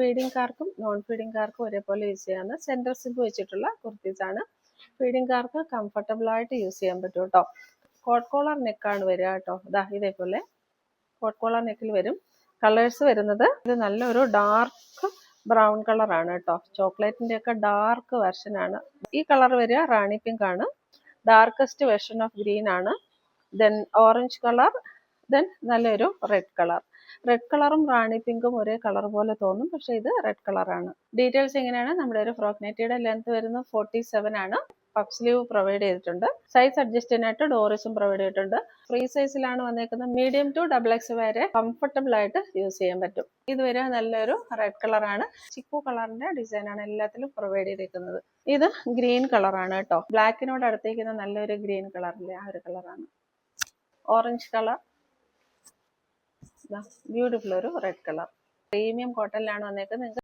ഫീഡിംഗ്കാർക്കും non ഫീഡിംഗ്കാർക്കും ഒരേപോലെ use ചെയ്യാവുന്ന centre zip വെച്ചിട്ടുള്ള കുർത്തീസാണ്. ഫീഡിംഗ്കാർക്ക് കംഫർട്ടബിളായിട്ട് യൂസ് ചെയ്യാൻ പറ്റും കേട്ടോ. കോട്ട് കോളർ നെക്കാണ് വരിക കേട്ടോ. ഇതേപോലെ കോട്ട് കോളർ നെക്കിൽ വരും. കളേഴ്സ് വരുന്നത് ഇത് നല്ലൊരു ഡാർക്ക് ബ്രൗൺ കളറാണ് കേട്ടോ. ചോക്ലേറ്റിൻ്റെ ഒക്കെ ഡാർക്ക് വെർഷനാണ്. ഈ കളർ വരിക റാണി പിങ്ക് ആണ്. ഡാർക്കസ്റ്റ് വെർഷൻ ഓഫ് ഗ്രീൻ ആണ്. ദെൻ ഓറഞ്ച് കളർ, ദെൻ നല്ലൊരു റെഡ് കളർ. റെഡ് കളറും റാണി പിങ്കും ഒരേ കളർ പോലെ തോന്നും, പക്ഷെ ഇത് റെഡ് കളറാണ്. ഡീറ്റെയിൽസ് എങ്ങനെയാണ്? നമ്മുടെ ഒരു ഫ്രോക്ക് നെറ്റിയുടെ ലെങ്ത് വരുന്നത് 47 ആണ്. പഫ് സ്ലീവ് പ്രൊവൈഡ് ചെയ്തിട്ടുണ്ട്. സൈസ് അഡ്ജസ്റ്റ് ചെയ്യാനായിട്ട് ഡോറീസും പ്രൊവൈഡ് ചെയ്തിട്ടുണ്ട്. ഫ്രീ സൈസിലാണ് വന്നേക്കുന്നത്. മീഡിയം ടു XXL വരെ കംഫർട്ടബിൾ ആയിട്ട് യൂസ് ചെയ്യാൻ പറ്റും. ഇത് വരെ നല്ലൊരു റെഡ് കളറാണ്. ചിക്കു കളറിന്റെ ഡിസൈനാണ് എല്ലാത്തിലും പ്രൊവൈഡ് ചെയ്തിരിക്കുന്നത്. ഇത് ഗ്രീൻ കളറാണ് കേട്ടോ. ബ്ലാക്കിനോട് അടുത്തേക്കുന്ന നല്ലൊരു ഗ്രീൻ കളറില്ലേ, ആ ഒരു കളറാണ്. ഓറഞ്ച് കളർ, ബ്യൂട്ടിഫുൾ ഒരു റെഡ് കളർ. പ്രീമിയം കോട്ടണിലാണ് വന്നേക്കുന്നത്.